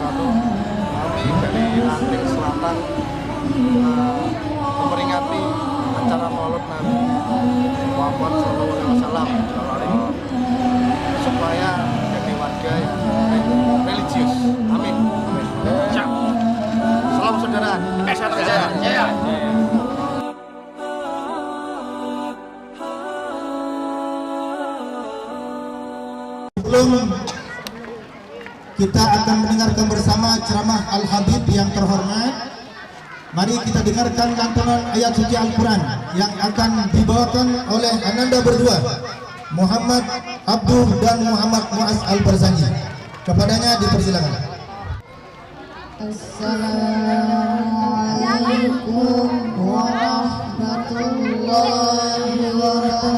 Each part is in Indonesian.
wabarakatuh. Kami dari Ranting Selatan memperingati acara Maulid Nabi Muhammad SAW supaya jadi warga yang religius. Amin. Siap. Salam saudara. Jaya. Sebelum kita akan mendengarkan bersama ceramah Al-Habib yang terhormat, mari kita dengarkan lantunan ayat suci Al-Quran yang akan dibawakan oleh Ananda berdua, Muhammad Abduh dan Muhammad Muaz Al-Barzani. Kepadanya dipersilakan. Assalamualaikum warahmatullahi wabarakatuh.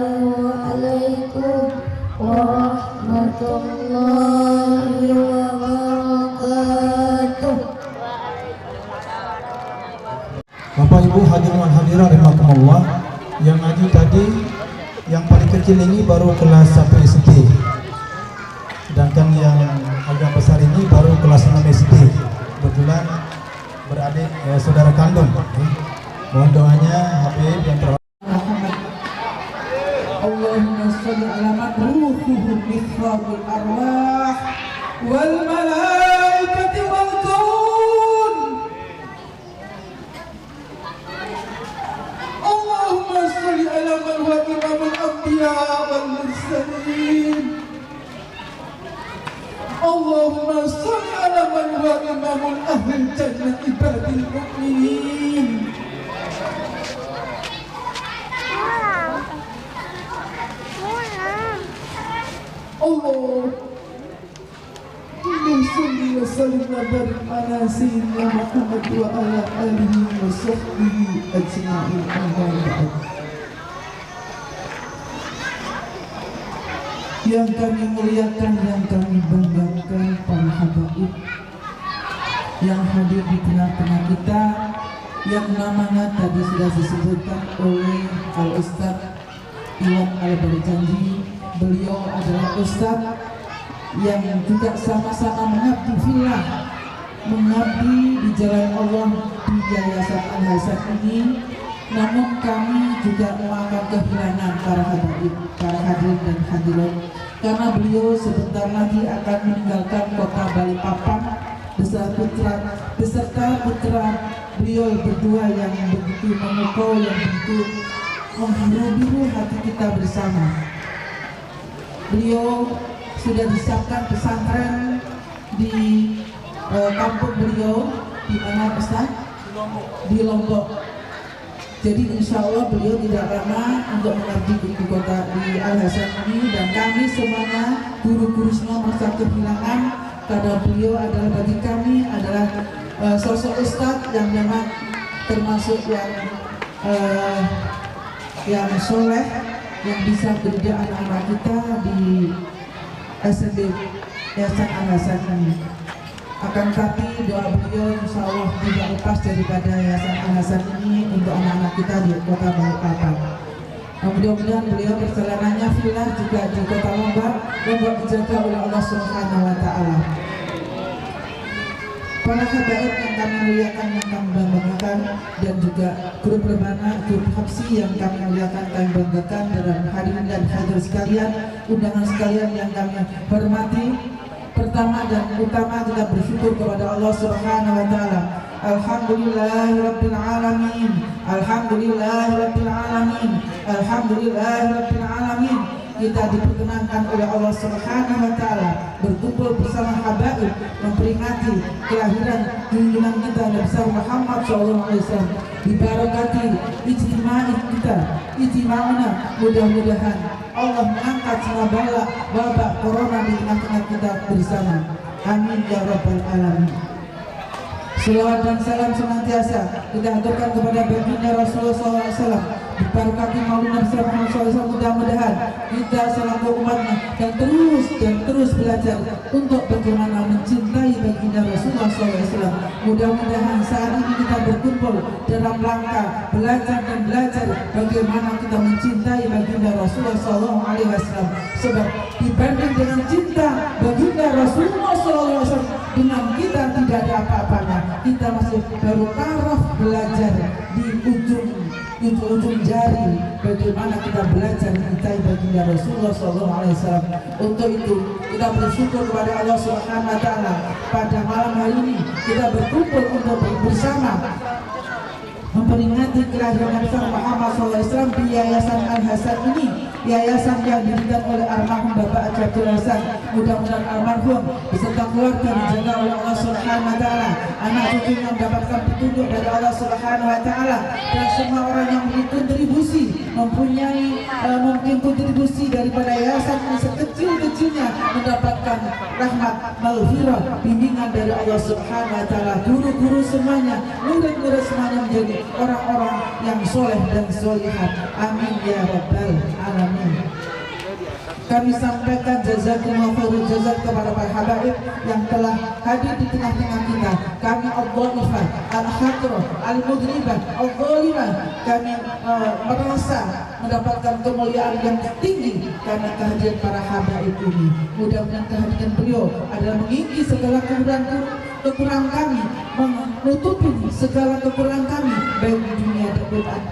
Assalamualaikum warahmatullahi wabarakatuh. Bapak Ibu hadirin dan hadirat rahimakumullah, yang ngaji tadi yang paling kecil ini baru kelas 1 SD, sedangkan yang agak besar ini baru kelas 6 SD. Kebetulan beradik saudara kandung. Mohon doanya Habib yang terhormat. Allahumma sholli ala man ruhuhu mithqalul arwah wal malaikati wal kaun. Allahumma sholli ala man huwa imamul anbiya wal mursalin. Allahumma sholli ala man huwa imamul ahli jannah ibadil mu'minin. Allahumma sholli wa sallim wa barik ala sayyidina Muhammad wa ala alihi wa sahbihi ajma'in. Yang kami muliakan, yang kami banggakan para habaib yang hadir di tengah-tengah kita, yang namanya tadi sudah disebutkan oleh Al-Ustaz Iwan Al-Barjanji. Beliau adalah Ustaz yang juga sama-sama mengabdi fillah, mengabdi di jalan Allah di Yayasan Al-Hasan ini. Namun kami juga akan kehilangan para habaib, para hadirin dan hadirat, karena beliau sebentar lagi akan meninggalkan kota Balikpapan beserta putra beliau berdua yang begitu memukau, yang begitu menghiru-hiru hati kita bersama. Beliau sudah disiapkan pesantren di kampung beliau, di mana Ustaz? Di Lombok. Jadi insya Allah beliau tidak lama untuk mengabdi di ibu kota di Al-Hasan ini, dan kami semuanya guru-guru semua merasa kehilangan, karena beliau adalah bagi kami adalah sosok Ustaz yang memang termasuk yang soleh, yang bisa mendidik anak-anak kita di SMP Yayasan Al-Hasan ini. Akan tapi doa beliau insya Allah tidak lepas daripada Yayasan Al-Hasan ini untuk anak-anak kita di kota Balikpapan. Mudah-mudahan beliau perjalanannya fillah juga di kota Lombok dijaga oleh Allah Subhanahu wa Ta'ala. Para habaib yang kami muliakan, yang kami banggakan, dan juga grup Rebana, grup Habsi yang kami muliakan, kami banggakan, dan hadirin dan hadirat sekalian, undangan sekalian yang kami hormati. Pertama dan utama kita bersyukur kepada Allah Subhanahu wa Ta'ala. Alhamdulillahirabbil alamin. Alhamdulillahirabbil alamin. Alhamdulillahirabbil alamin. Kita diperkenankan oleh Allah Subhanahu wa Ta'ala berkumpul bersama habaib memperingati kelahiran junjungan kita Nabi Muhammad SAW. Dibarakati ijtima'i kita, ijtima'una, mudah-mudahan Allah mengangkat semua bala wabah corona di tengah-tengah kita bersama. Amin ya rabbal alamin. Selawat dan salam senantiasa kita aturkan kepada baginda Rasulullah SAW. Dibarakati maulid Nabi Muhammad SAW, mudah-mudahan kita selaku umatnya dan terus belajar untuk bagaimana mencintai baginda Rasulullah SAW. Mudah-mudahan saat ini kita berkumpul dalam rangka belajar bagaimana kita mencintai baginda Rasulullah SAW. Sebab dibanding dengan cinta baginda Rasulullah SAW dengan kita tidak ada apa-apanya. Kita masih baru taraf belajar di ujung jari bagaimana kita belajar mencintai baginda Rasulullah SAW. Untuk itu kita bersyukur kepada Allah Subhanahu wa Ta'ala pada malam hari ini kita berkumpul untuk bersama memperingati kelahiran Nabi Muhammad SAW di Yayasan Al-Hasan ini, yayasan yang didirikan oleh almarhum Bapak Haji Abdul Hasan. Mudah-mudahan almarhum beserta keluarga dijaga oleh Allah Subhanahu wa taala, anak cucunya mendapatkan petunjuk dari Allah Subhanahu wa taala, dan semua orang yang berkontribusi mempunyai mungkin kontribusi daripada yayasan ini sekecil-kecilnya mendapatkan rahmat, maghfirah, bimbingan dari Allah Subhanahu wa taala. Guru-guru semuanya, murid-murid semuanya menjadi orang-orang yang soleh dan solihah. Amin ya rabbal alamin. Kami sampaikan jazakumullah khairul jazak kepada para habaib yang telah hadir di tengah-tengah kita. Kami al-dhaifah, al-hadrah, al-mudribah, al-dhalimah. Kami merasa mendapatkan kemuliaan yang tinggi karena kehadiran para habaib ini. Mudah-mudahan kehadiran beliau adalah mengingkari segala kekurangan kami, menutupi segala kekurangan kami baik di dunia dan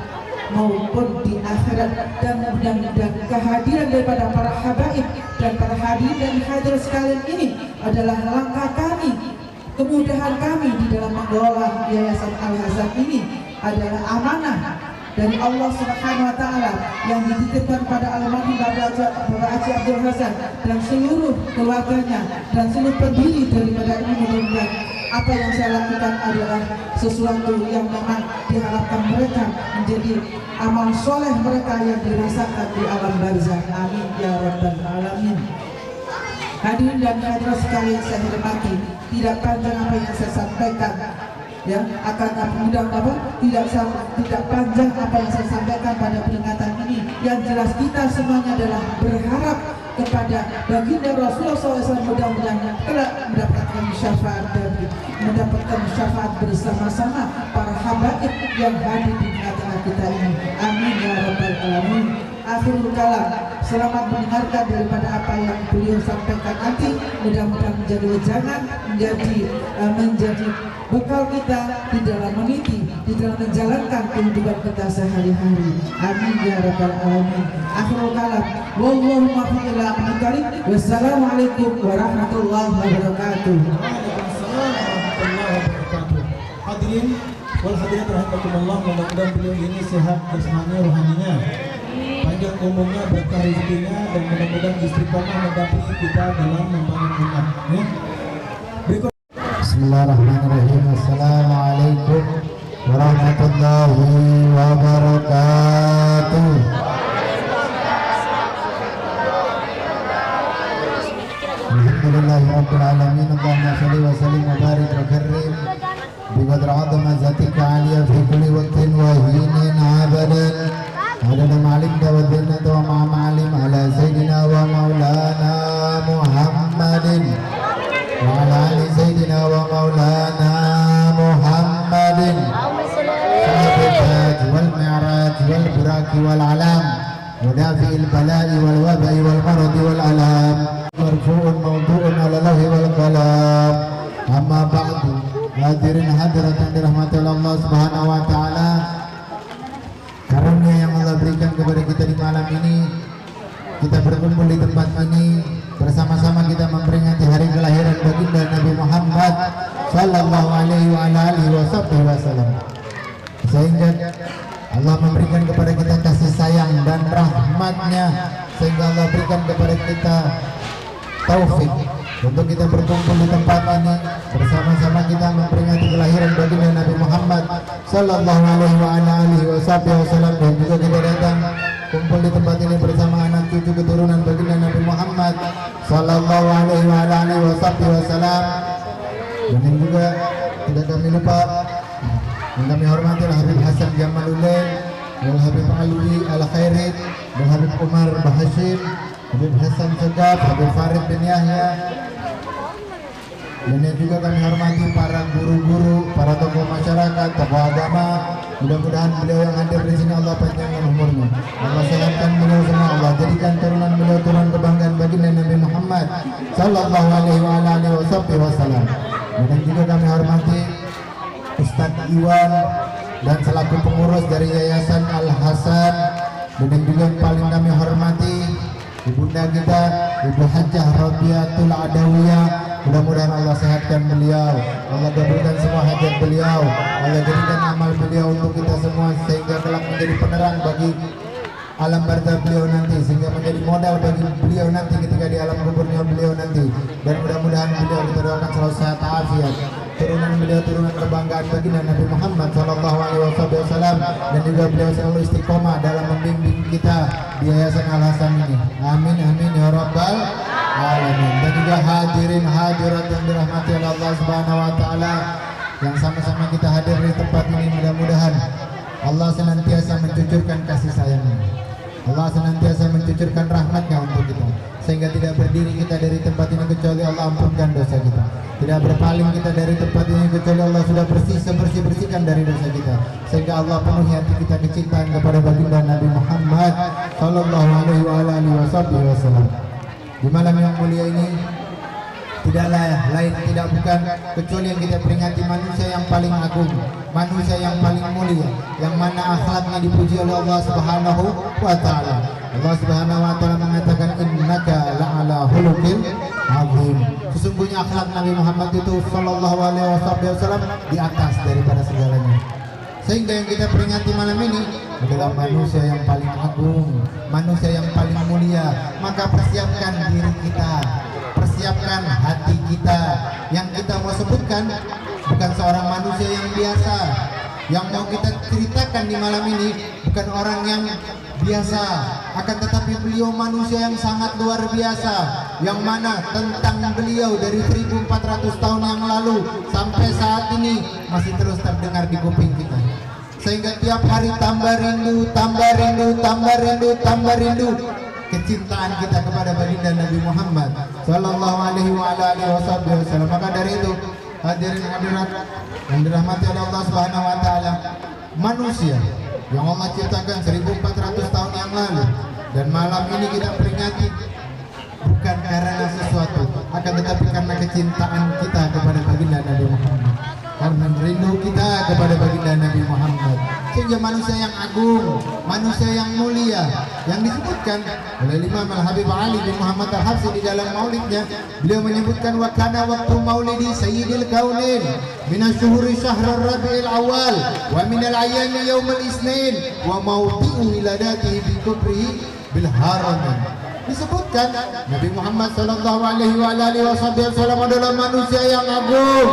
maupun di akhirat. Dan mudah-mudahan kehadiran daripada para habaib dan para hadirin dan hadirat sekalian ini adalah langkah kami, kemudahan kami di dalam mengelola Yayasan Al-Hasan ini adalah amanah dari Allah Subhanahu wa taala yang dititipkan pada almarhum Bapak Haji Abdul Hasan dan seluruh keluarganya dan seluruh pendiri daripada ini. Mudah-mudahan apa yang saya lakukan adalah sesuatu yang memang diharapkan mereka menjadi amal soleh mereka yang dirasakan di alam barzah. Amin ya rabbal alamin. Hadirin dan hadirat sekalian saya hormati, tidak panjang apa yang saya sampaikan, ya, akan mudah apa tidak panjang apa yang saya sampaikan pada peringatan ini. Yang jelas kita semuanya adalah berharap kepada baginda Rasulullah SAW, mudah-mudahan kelak mendapatkan syafaat dan mendapatkan syafaat bersama-sama para habaib yang hadir di tengah-tengah kita ini. Amin ya rabbal alamin. Akhirul kalam, selamat mendengarkan daripada apa yang beliau sampaikan nanti. Mudah-mudahan menjadi wejangan, menjadi bekal kita di dalam meniti, di dalam menjalankan kehidupan kita sehari-hari. Amin ya rabbal alamin. Akhirul kalam, wallahu muwaffiq ila aqwamit thoriq. Wassalamualaikum warahmatullahi wabarakatuh. Hadirin wal hadirat rahimakumullah, mudah-mudahan beliau ini sehat jasmani rohaninya, panjang umurnya, berkah rezekinya, dan mudah-mudahan istiqomah mendampingi kita dalam membangun umat. Berikut. Bismillahirrahmanirrahim. Assalamualaikum warahmatullahi wabarakatuh. Alhamdulillahirabbil alamin. Allahumma shalli wa sallim wa barik wa karrim bi qadri 'azama zatika 'aliyya fi kulli waqtin wa hinin abadan. Adana ma'alim wa dhinnata wa ma'alim ala sayyidina wa maulana Muhammadin wa ala ali sayyidina wa maulana Muhammadin. Sahabat wal mi'raj wal buraki wal alam wa dafi'il bala'i wal waba'i wal maradi wal alam marfu'un mawdu'un ala lahi wal kalam. Amma ba'du. Hadirin hadirat yang dirahmati Allah Subhanahu wa taala, karunia yang Allah berikan kepada kita di malam ini, kita berkumpul di tempat ini bersama-sama kita memperingati hari kelahiran baginda Nabi Muhammad sallallahu alaihi wasallam, sehingga Allah memberikan kepada kita kasih sayang dan rahmatnya, sehingga Allah berikan kepada kita taufik untuk kita berkumpul di tempat ini bersama-sama kita memperingati kelahiran baginda Nabi Muhammad sallallahu alaihi wasallam, dan juga kita datang kumpul di tempat ini bersama anak cucu keturunan baginda Nabi Muhammad sallallahu alaihi wasallam. Dan juga tidak kami lupa yang kami hormati Al-Habib Hasan Jamaluddin, Al-Habib Alwi Al-Khairid, Al-Habib Umar Bahashim, Habib Hasan Segaf, Habib Farid bin Yahya. Dan juga kami hormati para guru-guru, para tokoh masyarakat, tokoh agama. Mudah-mudahan beliau yang hadir di sini Allah panjangkan umurnya, Allah sehatkan beliau semua, Allah jadikan turunan beliau turunan kebanggaan baginda Nabi Muhammad sallallahu alaihi wasallam. Dan juga kami hormati Ustadz Iwan dan selaku pengurus dari Yayasan Al-Hasan. Dan juga yang paling kami hormati ibunda kita Ibu Hajjah Rabiatul Adawiyah Mudah-mudahan Allah sehatkan beliau, Allah kabulkan semua hajat beliau, Allah jadikan amal beliau untuk kita semua sehingga kelak menjadi penerang bagi alam barzah beliau nanti, sehingga menjadi modal bagi beliau nanti ketika di alam kuburnya beliau nanti. Dan mudah-mudahan beliau kita doakan selalu sehat afiat, turunan beliau turunan kebanggaan baginda Nabi Muhammad sallallahu alaihi wasallam, dan juga beliau selalu istiqomah dalam membimbing kita di Yayasan Al Hasan ini. Amin amin ya rabbal alamin. Dan juga hadirin hadirat yang dirahmati oleh Allah Subhanahu wa taala yang sama-sama kita hadir di tempat ini, mudah-mudahan Allah senantiasa mencucurkan kasih sayangnya, Allah senantiasa mencucurkan rahmatnya untuk kita, sehingga tidak berdiri kita dari tempat ini kecuali Allah ampunkan dosa kita, tidak berpaling kita dari tempat ini kecuali Allah sudah bersihkan dari dosa kita, sehingga Allah penuhi hati kita kecintaan kepada baginda Nabi Muhammad sallallahu alaihi wasallam. Di malam yang mulia ini tidaklah lain tidak bukan kecuali yang kita peringati manusia yang paling agung, manusia yang paling mulia, yang mana akhlaknya dipuji oleh Allah Subhanahu wa taala. Allah Subhanahu wa taala mengatakan innaka la'ala khuluqin azim. Sesungguhnya akhlak Nabi Muhammad itu sallallahu alaihi wasallam di atas daripada segalanya. Sehingga yang kita peringati malam ini adalah manusia yang paling agung, manusia yang paling mulia. Maka persiapkan diri kita, persiapkan hati kita. Yang kita mau sebutkan bukan seorang manusia yang biasa. Yang mau kita ceritakan di malam ini bukan orang yang biasa, akan tetapi beliau manusia yang sangat luar biasa, yang mana tentang beliau dari 1400 tahun yang lalu sampai saat ini masih terus terdengar di kuping kita, sehingga tiap hari tambah rindu, tambah rindu, tambah rindu, tambah rindu kecintaan kita kepada baginda Nabi Muhammad sallallahu alaihi wasallam. Maka dari itu hadirin hadirat yang dirahmati oleh Allah Subhanahu wa taala, manusia yang Allah ciptakan 1400 tahun yang lalu, dan malam ini kita peringati bukan karena sesuatu, akan tetapi karena kecintaan kita kepada baginda Nabi Muhammad, karena rindu kita kepada baginda Nabi Muhammad, sehingga manusia yang agung, manusia yang mulia yang disebutkan oleh Imam Al-Habib Ali bin Muhammad Al-Habsyi di dalam maulidnya. Beliau menyebutkan wa kana waqtu maulidi sayyidil kaunin min asyhuri syahrul rabiul awal wa min al-ayyami yaumul isnin wa mawdi'u wiladatihi bi kubrihi bil haram. Disebutkan Nabi Muhammad sallallahu alaihi wasallam adalah manusia yang agung,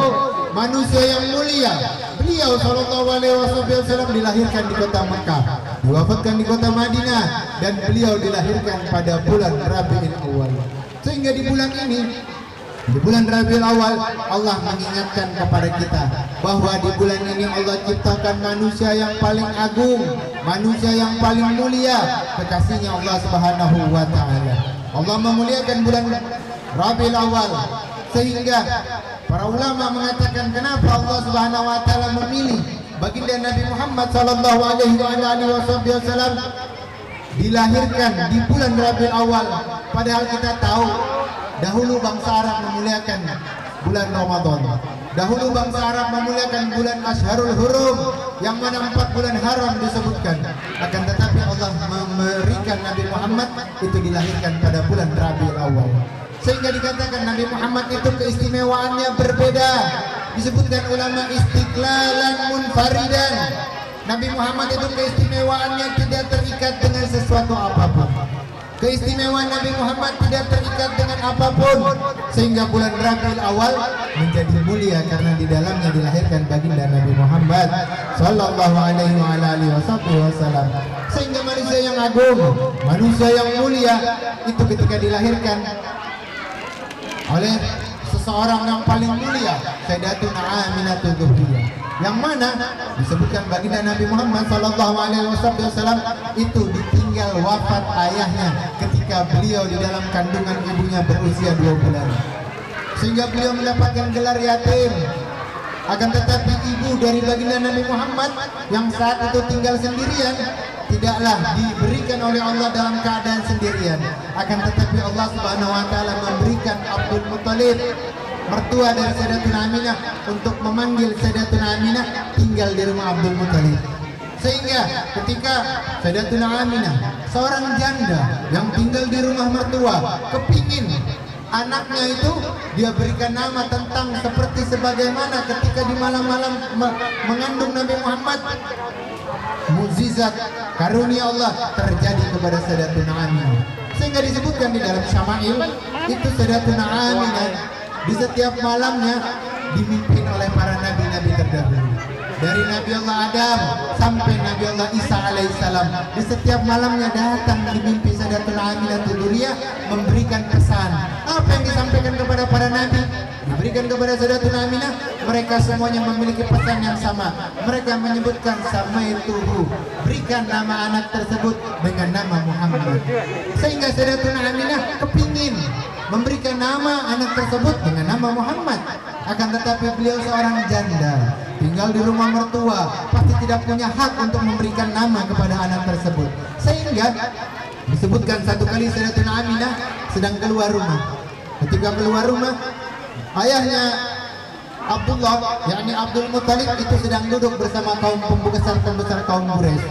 manusia yang mulia. Beliau sallallahu alaihi wasallam dilahirkan di kota Mekah, diwafatkan di kota Madinah, dan beliau dilahirkan pada bulan Rabiul Awal. Sehingga di bulan ini, di bulan Rabiul Awal, Allah mengingatkan kepada kita bahwa di bulan ini Allah ciptakan manusia yang paling agung, manusia yang paling mulia, kekasihnya Allah Subhanahu wa taala. Allah memuliakan bulan Rabiul Awal, sehingga para ulama mengatakan kenapa Allah Subhanahu wa taala memilih baginda Nabi Muhammad sallallahu alaihi wasallam dilahirkan di bulan Rabiul Awal, padahal kita tahu dahulu bangsa Arab memuliakan bulan Ramadan. Dahulu bangsa Arab memuliakan bulan Ashharul Hurum, yang mana 4 bulan haram disebutkan. Akan tetapi Allah memberikan Nabi Muhammad itu dilahirkan pada bulan Rabiul Awal, sehingga dikatakan Nabi Muhammad itu keistimewaannya berbeda. Disebutkan ulama istiqlalan munfaridan. Nabi Muhammad itu keistimewaannya tidak terikat dengan sesuatu apapun. Keistimewaan Nabi Muhammad tidak terikat dengan apapun, sehingga bulan Rabiul Awal menjadi mulia karena di dalamnya dilahirkan baginda Nabi Muhammad sallallahu alaihi wasallam. Sehingga manusia yang agung, manusia yang mulia itu ketika dilahirkan oleh seseorang yang paling mulia, Sayyidatuna Aminatul Zuhriyah, yang mana disebutkan baginda Nabi Muhammad sallallahu alaihi wasallam itu ditinggal wafat ayahnya ketika beliau di dalam kandungan ibunya berusia 2 bulan, sehingga beliau mendapatkan gelar yatim. Akan tetapi ibu dari baginda Nabi Muhammad yang saat itu tinggal sendirian tidaklah diberikan oleh Allah dalam keadaan sendirian. Akan tetapi Allah Subhanahu wa taala memberikan Abdul Muthalib, mertua dari Sayyidatuna Aminah, untuk memanggil Sayyidatuna Aminah tinggal di rumah Abdul Muthalib. Sehingga ketika Sayyidatuna Aminah, seorang janda yang tinggal di rumah mertua, kepingin Anaknya itu dia berikan nama tentang seperti sebagaimana ketika di malam-malam mengandung Nabi Muhammad, mukjizat karunia Allah terjadi kepada Sayyidatuna Aminah, sehingga disebutkan di dalam Syama'il itu Sayyidatuna Aminah di setiap malamnya dimimpin oleh para nabi-nabi terdahulu, dari Nabi Allah Adam sampai Nabi Allah Isa alaihissalam. Di setiap malamnya datang dimimpi Sayyidatuna Aminah Dzurriyyah memberikan pesan. Apa yang disampaikan kepada para nabi diberikan kepada Sayyidatuna Aminah. Mereka semuanya memiliki pesan yang sama. Mereka menyebutkan samaituhu, berikan nama anak tersebut dengan nama Muhammad. Sehingga Sayyidatuna Aminah kepingin memberikan nama anak tersebut dengan nama Muhammad. Akan tetapi beliau seorang janda, tinggal di rumah mertua, pasti tidak punya hak untuk memberikan nama kepada anak tersebut. Sehingga disebutkan satu kali Sayyidatuna Aminah sedang keluar rumah. Ketika keluar rumah, ayahnya Abdullah, yakni Abdul Muthalib, itu sedang duduk bersama kaum pembesar kaum Quraisy.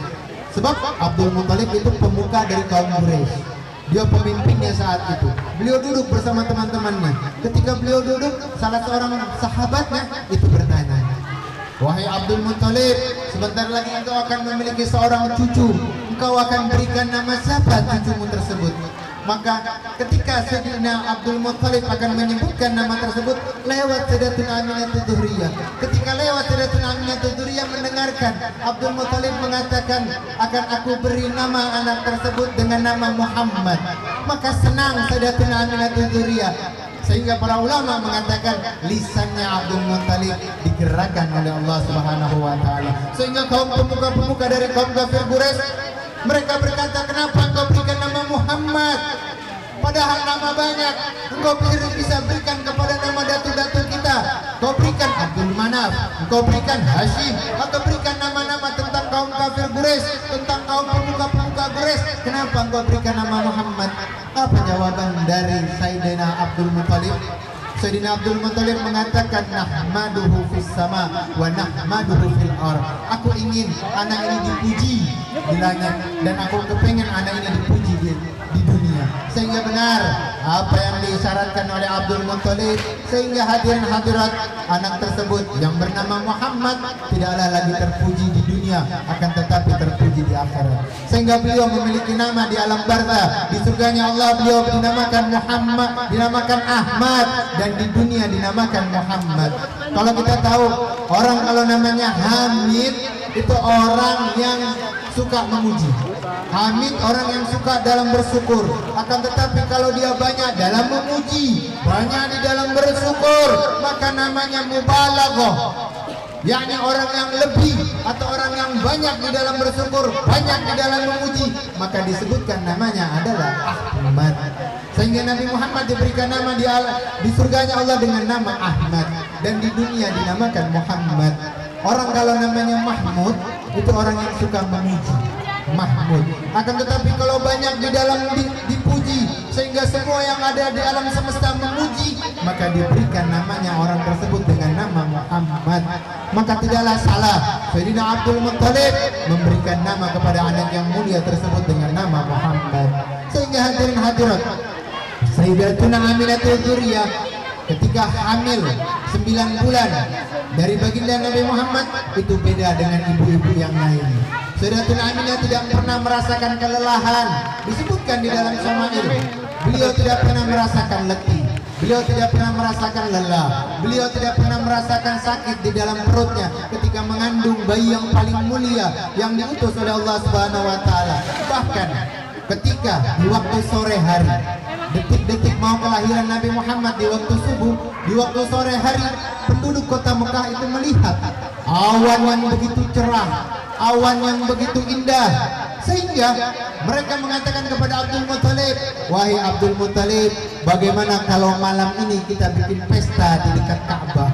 Sebab Abdul Muthalib itu pemuka dari kaum Quraisy. Dia pemimpinnya saat itu. Beliau duduk bersama teman-temannya. Ketika beliau duduk, salah seorang sahabatnya itu bertanya, "Wahai Abdul Muthalib, sebentar lagi engkau akan memiliki seorang cucu. Engkau akan berikan nama siapa cucumu tersebut?" Maka ketika Sayyidina Abdul Muthalib akan menyebutkan nama tersebut, lewat Sayyidatuna Aminah Dzurriyyah. Ketika lewat Sayyidatuna Aminah Dzurriyyah mendengarkan Abdul Muthalib mengatakan, "Akan aku beri nama anak tersebut dengan nama Muhammad." Maka senang Sayyidatuna Aminah Dzurriyyah, sehingga para ulama mengatakan lisannya Abdul Muthalib digerakkan oleh Allah Subhanahu wa taala, sehingga kaum pemuka-pemuka dari kaum kafir Quraisy mereka berkata, "Kenapa engkau berikan nama Muhammad? Padahal nama banyak. Engkau bisa berikan kepada nama datu-datu kita. Kau berikan Abdul Manaf, engkau berikan Hashim, atau berikan nama-nama tentang kaum kafir Quraisy, tentang kaum pemuka-pemuka Quraisy. Kenapa engkau berikan nama Muhammad?" Apa jawaban dari Sayyidina Abdul Muthalib? Sayyidina Abdul Muthalib mengatakan, "Nahmaduhu fis sama wa nahmaduhu fil ard." Aku ingin anak ini dipuji di langit, dan aku kepengen anak ini dipuji di dunia. Sehingga benar apa yang disyaratkan oleh Abdul Muthalib, sehingga hadirin hadirat, anak tersebut yang bernama Muhammad tidaklah lagi terpuji di dunia, akan tetapi terpuji di akhirat. Sehingga beliau memiliki nama di alam barzah. Di surganya Allah beliau dinamakan Muhammad, dinamakan Ahmad, dan di dunia dinamakan Muhammad. Kalau kita tahu, orang kalau namanya Hamid itu orang yang suka memuji. Hamid orang yang suka dalam bersyukur. Akan tetapi kalau dia banyak dalam memuji, banyak di dalam bersyukur, maka namanya mubalaghah, yakni orang yang lebih atau orang yang banyak di dalam bersyukur, banyak di dalam memuji, maka disebutkan namanya adalah Ahmad. Sehingga Nabi Muhammad diberikan nama di surganya Allah dengan nama Ahmad, dan di dunia dinamakan Muhammad. Orang kalau namanya Mahmud itu orang yang suka memuji, Mahmud. Akan tetapi kalau banyak di dalam dipuji, sehingga semua yang ada di alam semesta memuji, maka diberikan namanya orang tersebut dengan nama Muhammad. Maka tidaklah salah Sayyidina Abdul Muthalib memberikan nama kepada anak yang mulia tersebut dengan nama Muhammad. Sehingga hadirin hadirat, Sayyidatuna Aminah Dzurriyyah ketika hamil 9 bulan dari baginda Nabi Muhammad itu beda dengan ibu-ibu yang lain. Sayyidatuna Aminah tidak pernah merasakan kelelahan. Disebutkan di dalam Syama'il, beliau tidak pernah merasakan letih, beliau tidak pernah merasakan lelah, beliau tidak pernah merasakan sakit di dalam perutnya ketika mengandung bayi yang paling mulia yang diutus oleh Allah Subhanahu wa taala. Bahkan ketika di waktu sore hari, detik-detik mau kelahiran Nabi Muhammad, di waktu subuh, di waktu sore hari, penduduk kota Mekah itu melihat awan yang begitu cerah, awan yang begitu indah, sehingga mereka mengatakan kepada Abdul Muthalib, "Wahai Abdul Muthalib, bagaimana kalau malam ini kita bikin pesta di dekat Ka'bah?"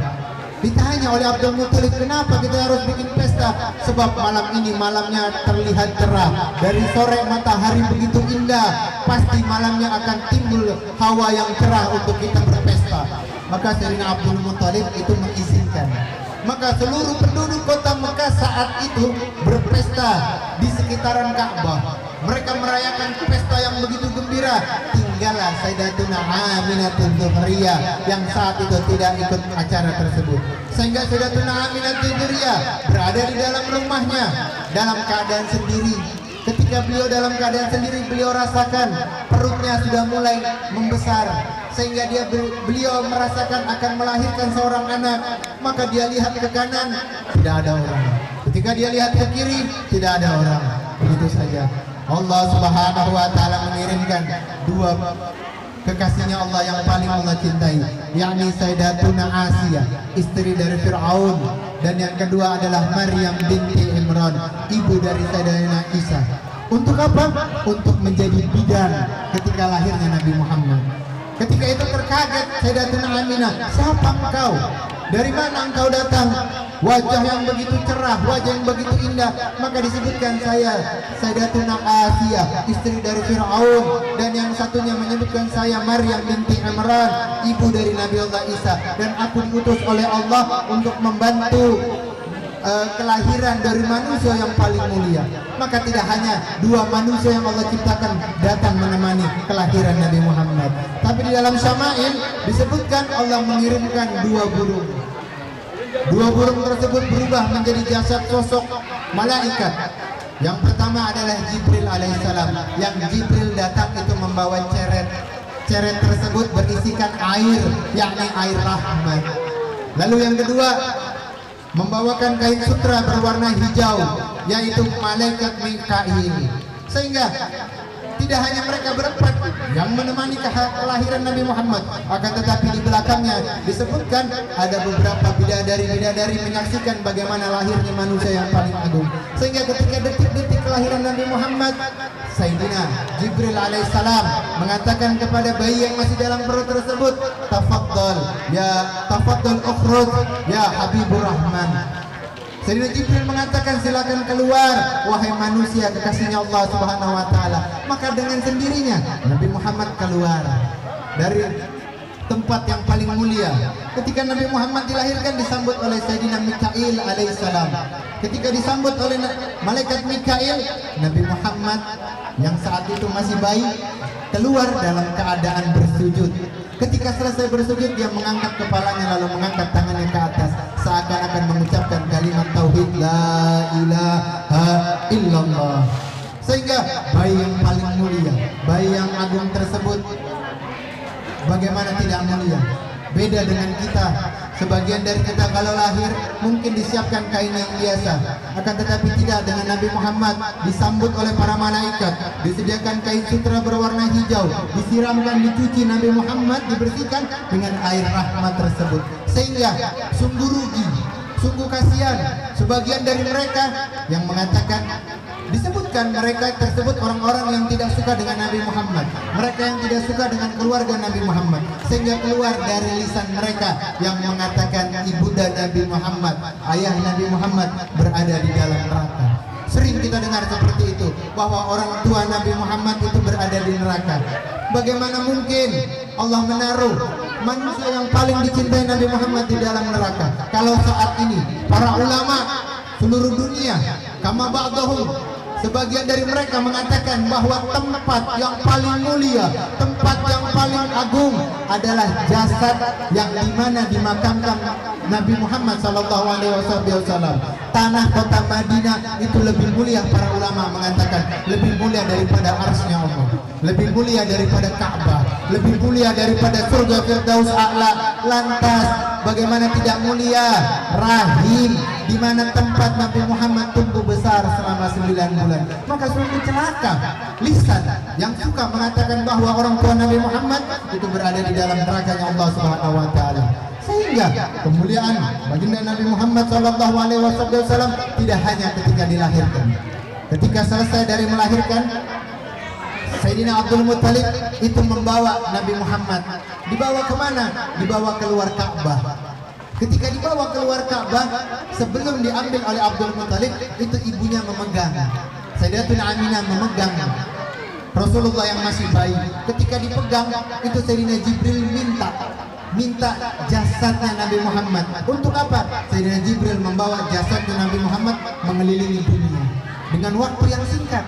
Ditanya oleh Abdul Muthalib, "Kenapa kita harus bikin pesta?" "Sebab malam ini malamnya terlihat cerah, dari sore matahari begitu indah, pasti malamnya akan timbul hawa yang cerah untuk kita berpesta." Maka Sayyidina Abdul Muthalib itu mengizinkan. Maka seluruh penduduk kota Mekah saat itu berpesta di sekitaran Ka'bah. Mereka merayakan pesta yang begitu gembira. Tinggallah Sayyidatuna Aminatul Zuhriyah yang saat itu tidak ikut acara tersebut. Sehingga Sayyidatuna Aminatul Zuhriyah berada di dalam rumahnya dalam keadaan sendiri. Ketika beliau dalam keadaan sendiri, beliau rasakan perutnya sudah mulai membesar, sehingga beliau merasakan akan melahirkan seorang anak. Maka dia lihat ke kanan, tidak ada orang. Ketika dia lihat ke kiri, tidak ada orang. Begitu saja Allah Subhanahu wa taala mengirimkan dua kekasihnya Allah yang paling Allah cintai, yakni Sayyidatuna Asiyah, istri dari Fir'aun, dan yang kedua adalah Maryam binti Imran, ibu dari Sayyidina Isa. Untuk apa? Untuk menjadi bidan ketika lahirnya Nabi Muhammad. Ketika itu terkaget Sayyidatuna Aminah, siapa engkau? Dari mana engkau datang? Wajah yang begitu cerah, wajah yang begitu indah. Maka disebutkan saya Sayyidatuna Asiyah, istri dari Fir'aun, dan yang satunya menyebutkan saya Maryam binti Imran, ibu dari Nabi Allah Isa, dan aku diutus oleh Allah untuk membantu kelahiran dari manusia yang paling mulia. Maka tidak hanya dua manusia yang Allah ciptakan datang menemani kelahiran Nabi Muhammad, tapi di dalam Syama'il disebutkan Allah mengirimkan dua burung. Dua burung tersebut berubah menjadi jasad sosok malaikat. Yang pertama adalah Jibril alaihissalam. Yang Jibril datang itu membawa ceret. Ceret tersebut berisikan air, yakni air rahmat. Lalu yang kedua membawakan kain sutra berwarna hijau, yaitu malaikat Mikail. Sehingga tidak hanya mereka berempat yang menemani kelahiran Nabi Muhammad, akan tetapi di belakangnya disebutkan ada beberapa bidadari-bidadari menyaksikan bagaimana lahirnya manusia yang paling agung. Sehingga ketika detik-detik kelahiran Nabi Muhammad, Sayyidina Jibril alaihissalam mengatakan kepada bayi yang masih dalam perut tersebut, tafaddal ukhruj ya Habibur Rahman. Sayyidina Jibril mengatakan, silakan keluar wahai manusia kekasihnya Allah Subhanahu wa taala. Maka dengan sendirinya Nabi Muhammad keluar dari tempat yang paling mulia. Ketika Nabi Muhammad dilahirkan disambut oleh Sayyidina Mikail alaihissalam. Ketika disambut oleh malaikat Mikail, Nabi Muhammad yang saat itu masih bayi keluar dalam keadaan bersujud. Ketika selesai bersujud, dia mengangkat kepalanya lalu mengangkat tangannya ke atas, seakan-akan mengucapkan kalimat tauhid la ilaha illallah. Sehingga bayi yang paling mulia, bayi yang agung tersebut, bagaimana tidak mulia? Beda dengan kita. Sebagian dari kita kalau lahir mungkin disiapkan kain yang biasa, akan tetapi tidak dengan Nabi Muhammad. Disambut oleh para malaikat, disediakan kain sutra berwarna hijau, disiramkan, dicuci Nabi Muhammad, dibersihkan dengan air rahmat tersebut. Sehingga sungguh rugi, sungguh kasihan sebagian dari mereka yang mengatakan, disebutkan mereka tersebut orang-orang yang tidak suka dengan Nabi Muhammad, mereka yang tidak suka dengan keluarga Nabi Muhammad, sehingga keluar dari lisan mereka yang mengatakan ibunda Nabi Muhammad, ayah Nabi Muhammad berada di dalam neraka. Sering kita dengar seperti itu, bahwa orang tua Nabi Muhammad itu berada di neraka. Bagaimana mungkin Allah menaruh manusia yang paling dicintai Nabi Muhammad di dalam neraka? Kalau saat ini para ulama seluruh dunia, kama ba'dahum, sebagian dari mereka mengatakan bahwa tempat yang paling mulia, tempat yang paling agung adalah jasad yang dimana dimakamkan Nabi Muhammad SAW. Tanah kota Madinah itu lebih mulia, para ulama mengatakan lebih mulia daripada arsy-Nya Allah, lebih mulia daripada Ka'bah, lebih mulia daripada surga Firdaus A'la. Lantas bagaimana tidak mulia rahim, di mana tempat Nabi Muhammad tumbuh besar selama 9 bulan. Maka sungguh celaka lisan yang suka mengatakan bahwa orang tua Nabi Muhammad itu berada di dalam nerakanya Allah Subhanahu wa taala. Sehingga kemuliaan baginda Nabi Muhammad SAW tidak hanya ketika dilahirkan. Ketika selesai dari melahirkan, Sayyidina Abdul Muttalib itu membawa Nabi Muhammad. Dibawa kemana? Dibawa keluar Ka'bah. Ketika dibawa keluar Ka'bah, sebelum diambil oleh Abdul Muttalib, itu ibunya memegang, Sayyidatuna Aminah memegang Rasulullah yang masih bayi. Ketika dipegang, itu Sayyidina Jibril minta jasadnya Nabi Muhammad. Untuk apa? Sayyidina Jibril membawa jasadnya Nabi Muhammad mengelilingi dunia dengan waktu yang singkat.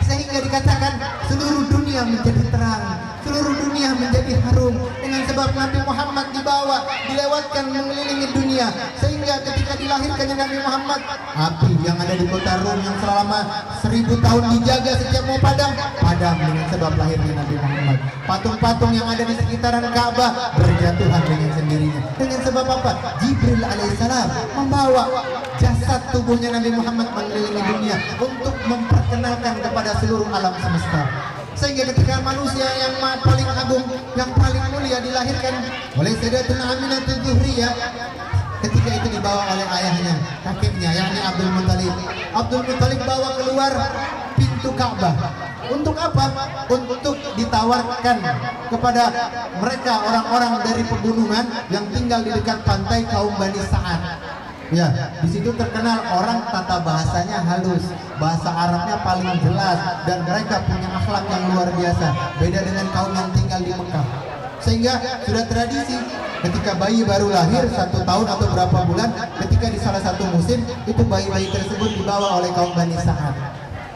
sehingga dikatakan seluruh dunia menjadi terang, seluruh dunia menjadi harum dengan sebab Nabi Muhammad dibawa, dilewatkan mengelilingi dunia, sehingga ketika dilahirkannya Nabi Muhammad, api yang ada di kota Rom yang selama 1000 tahun dijaga setiap mau padam dengan sebab lahirnya Nabi Muhammad. Patung-patung yang ada di sekitaran Ka'bah berjatuhan dengan sendirinya. Dengan sebab apa? Jibril alaihissalam membawa jasad tubuhnya Nabi Muhammad mengelilingi dunia untuk memperkenalkan kepada seluruh alam semesta. Sehingga ketika manusia yang paling agung, yang paling mulia dilahirkan oleh Sayyidatuna Aminah Zuhriyah, ketika itu dibawa oleh ayahnya, kakeknya, yakni Abdul Muttalib. Abdul Muttalib bawa keluar pintu Ka'bah. Untuk apa? Untuk ditawarkan kepada mereka orang-orang dari pegunungan yang tinggal di dekat pantai kaum Bani Sa'ad. Ya, di situ terkenal orang tata bahasanya halus, bahasa Arabnya paling jelas, dan mereka punya akhlak yang luar biasa, beda dengan kaum yang tinggal di Mekah. Sehingga sudah tradisi ketika bayi baru lahir 1 tahun atau berapa bulan, ketika di salah satu musim itu bayi-bayi tersebut dibawa oleh kaum Bani Sa'ad.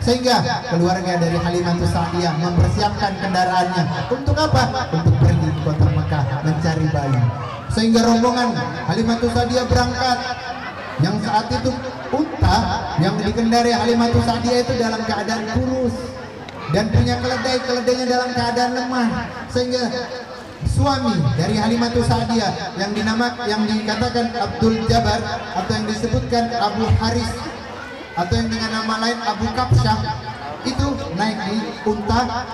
Sehingga keluarga dari Halimatus Sa'diyah mempersiapkan kendaraannya untuk apa? Untuk pergi ke kota Mekah mencari bayi. Sehingga rombongan Halimatus Sa'diyah berangkat, yang saat itu unta yang dikendarai Halimatus Sa'diyah itu dalam keadaan kurus dan punya keledai-keledainya dalam keadaan lemah. Sehingga suami dari Halimatus Sa'diyah yang dikatakan Abdul Jabbar atau yang disebutkan Abu Haris atau yang dengan nama lain Abu Kapsyah itu naik di unta,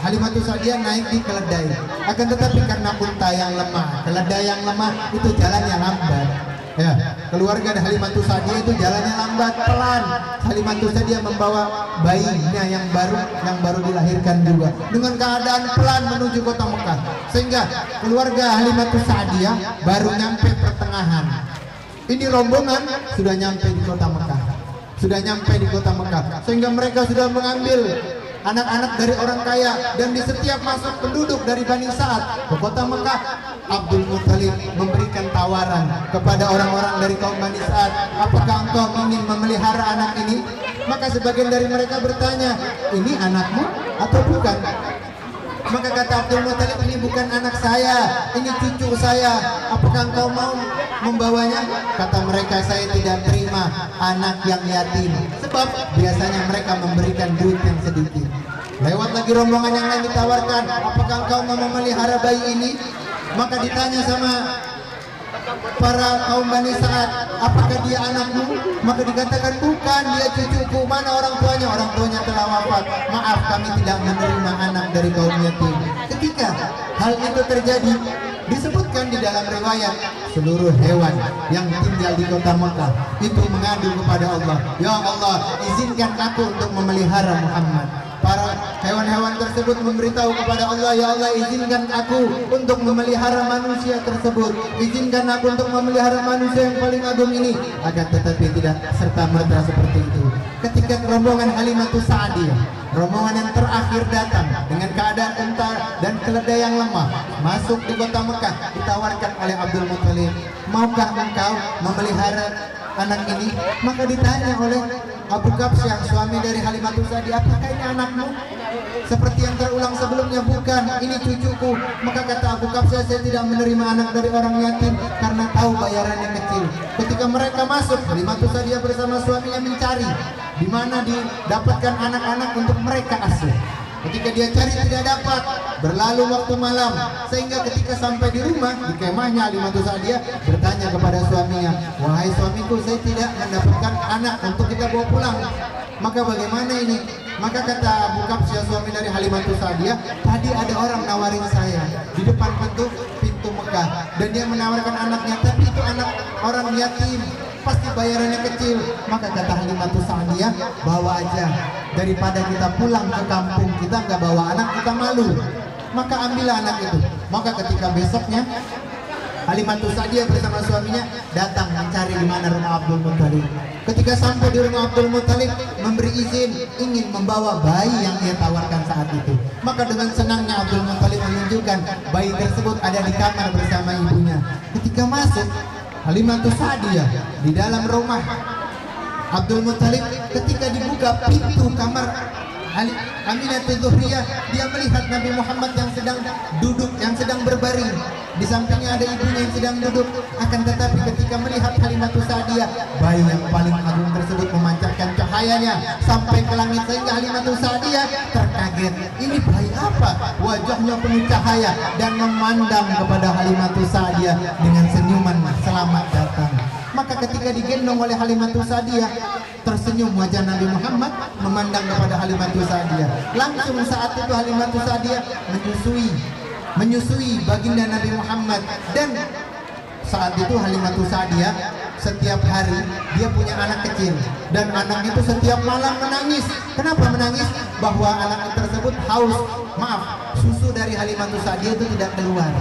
Halimatus Sa'diyah naik di keledai. Akan tetapi karena unta yang lemah, keledai yang lemah itu jalannya lambat. Ya, keluarga Halimatus Sa'diyah itu jalannya lambat, pelan. Halimatus Sa'diyah membawa bayinya yang baru dilahirkan juga dengan keadaan pelan menuju kota Mekah. Sehingga keluarga Halimatus Sa'diyah baru nyampe pertengahan. Ini rombongan sudah nyampe di kota Mekah. Sehingga mereka sudah mengambil anak-anak dari orang kaya, dan di setiap masuk penduduk dari Bani Sa'ad ke kota Mekah, Abdul Muttalib memberikan tawaran kepada orang-orang dari kaum Bani Sa'ad, apakah engkau ingin memelihara anak ini? Maka sebagian dari mereka bertanya, ini anakmu atau bukan? Maka kata Abdul Muttalib, ini bukan anak saya, ini cucu saya. Apakah engkau mau membawanya? Kata mereka, saya tidak terima anak yang yatim, sebab biasanya mereka memberikan duit yang sedikit. Lewat lagi rombongan yang lain ditawarkan, apakah engkau mau memelihara bayi ini? Maka ditanya sama para kaum Bani Sa'ad, apakah dia anakmu? Maka dikatakan bukan, dia cucuku. Mana orang tuanya? Orang tuanya telah wafat. Maaf, kami tidak menerima anak dari kaum yatim. Ketika hal itu terjadi, disebutkan di dalam riwayat, seluruh hewan yang tinggal di kota Mekah itu mengadu kepada Allah, ya Allah, izinkan aku untuk memelihara Muhammad. Para hewan-hewan tersebut memberitahu kepada Allah, ya Allah, izinkan aku untuk memelihara manusia tersebut, izinkan aku untuk memelihara manusia yang paling agung ini. Akan tetapi tidak serta-merta seperti itu. Ketika rombongan Halimatus Sa'diyah, rombongan yang terakhir datang dengan keadaan unta dan keledai yang lemah, masuk di kota Mekah, ditawarkan oleh Abdul Muttalib, maukah engkau memelihara anak ini? Maka ditanya oleh Abu Kapsyah, suami dari Halimatus Sa'diyah, apakah ini anakmu? Seperti yang terulang sebelumnya, bukan, ini cucuku. Maka kata Abu Kapsyah, saya tidak menerima anak dari orang yatim karena tahu bayarannya kecil. Ketika mereka masuk, Halimatus Sa'diyah bersama suaminya mencari di mana didapatkan anak-anak untuk mereka asuh. Ketika dia cari tidak dapat, berlalu waktu malam, sehingga ketika sampai di rumah, di kemahnya Halimatus Sa'diyah bertanya kepada suaminya, wahai suamiku, saya tidak mendapatkan anak untuk kita bawa pulang. Maka bagaimana ini? Maka kata Abu Kapsyah, suami dari Halimatus Sa'diyah, tadi ada orang nawarin saya di depan pintu Mekah, dan dia menawarkan anaknya, tapi itu anak orang yatim, pasti bayarannya kecil. Maka kata Halimatus Sa'diyah, bawa aja, daripada kita pulang ke kampung kita nggak bawa anak, kita malu. Maka ambillah anak itu. Maka ketika besoknya Halimatus Sa'diyah bersama suaminya datang mencari di mana rumah Abdul Muttalib. Ketika sampai di rumah Abdul Muttalib, memberi izin ingin membawa bayi yang dia tawarkan saat itu. Maka dengan senangnya Abdul Muttalib menunjukkan bayi tersebut ada di kamar bersama ibunya. Ketika masuk Halimatus Sa'diyah di dalam rumah Abdul Muttalib, ketika dibuka pintu kamar Aminatul Zuhriyah, dia melihat Nabi Muhammad yang sedang duduk, yang sedang berbaring. Di sampingnya ada ibunya yang sedang duduk. Akan tetapi ketika melihat Halimatus Sa'diyah, bayi yang paling agung tersebut memancarkan cahayanya sampai ke langit, sehingga Halimatus Sa'diyah terkaget. Ini bayi apa? Wajahnya penuh cahaya dan memandang kepada Halimatus Sa'diyah dengan senyuman selamat datang. Maka ketika digendong oleh Halimatus Sa'diyah, tersenyum wajah Nabi Muhammad memandang kepada Halimatus Sa'diyah. Langsung saat itu Halimatus Sa'diyah menyusui baginda Nabi Muhammad. Dan saat itu Halimatus Sa'diyah setiap hari dia punya anak kecil, dan anak itu setiap malam menangis. Kenapa menangis? Bahwa anak tersebut haus, susu dari Halimatus Sa'diyah itu tidak keluar.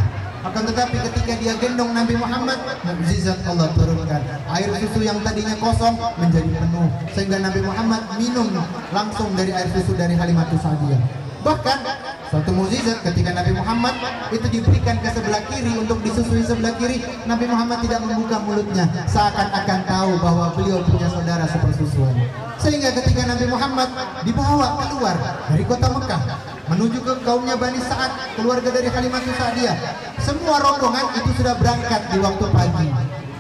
Akan tetapi ketika dia gendong Nabi Muhammad, mukjizat Allah turunkan. Air susu yang tadinya kosong menjadi penuh, sehingga Nabi Muhammad minum langsung dari air susu dari Halimatus Sa'diyah. Bahkan suatu mukjizat ketika Nabi Muhammad itu diberikan ke sebelah kiri untuk disusui sebelah kiri, Nabi Muhammad tidak membuka mulutnya, seakan-akan tahu bahwa beliau punya saudara sepersusuan. Sehingga ketika Nabi Muhammad dibawa keluar dari kota Mekah menuju ke kaumnya Bani Sa'ad, keluarga dari Halimatus Sa'diyah, semua rombongan itu sudah berangkat di waktu pagi.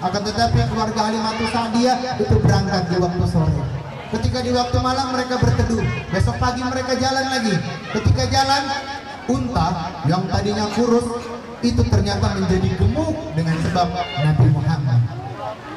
Akan tetapi keluarga Halimatus Sa'diyah itu berangkat di waktu sore. Ketika di waktu malam mereka berteduh, besok pagi mereka jalan lagi. Ketika jalan, unta yang tadinya kurus itu ternyata menjadi gemuk dengan sebab Nabi Muhammad.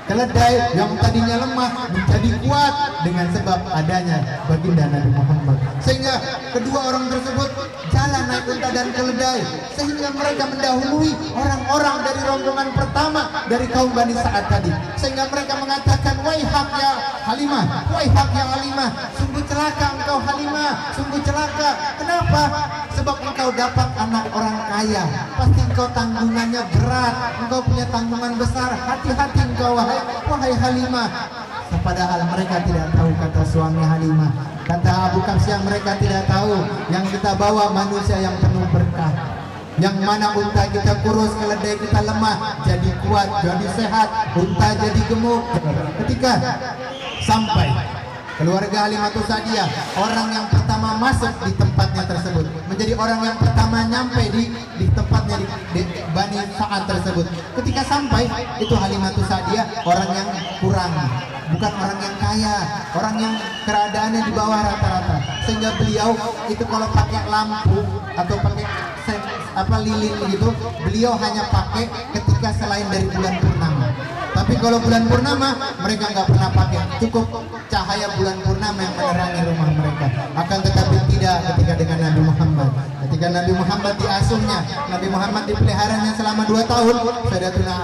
Keledai yang tadinya lemah menjadi kuat dengan sebab adanya baginda Nabi Muhammad. Sehingga kedua orang tersebut jalan naik unta dan keledai, sehingga mereka mendahului orang-orang dari rombongan pertama dari kaum Bani Sa'ad tadi. Sehingga mereka mengatakan, "Waihak ya Halimah, waihak ya Halimah, sungguh celaka engkau Halimah, sungguh celaka. Kenapa? Sebab engkau dapat anak orang kaya. Pasti engkau tanggungannya berat, engkau punya tanggungan besar. Hati-hati engkau wahai Halimah." Padahal mereka tidak tahu, kata suami Halimah, kata Abu Kapsyah, mereka tidak tahu yang kita bawa manusia yang penuh berkah, yang mana unta kita kurus, keledai kita lemah jadi kuat, jadi sehat, unta jadi gemuk. Ketika sampai keluarga Halimatus Sa'diyah, orang yang pertama masuk di tempatnya tersebut, menjadi orang yang pertama nyampe di tempatnya di Bani Sa'ad tersebut. Ketika sampai itu Halimatus Sa'diyah orang yang kurang, bukan orang yang kaya, orang yang keadaannya di bawah rata-rata. Sehingga beliau itu kalau pakai lampu atau pakai lilin begitu, beliau hanya pakai ketika selain dari bulan purnama. Tapi kalau bulan purnama mereka nggak pernah pakai, cukup cahaya bulan purnama yang menerangi rumah mereka. Akan tetapi tidak ketika dengan Nabi Muhammad. Ketika Nabi Muhammad diasuhnya, Nabi Muhammad dipeliharanya selama 2 tahun. Sayyidatuna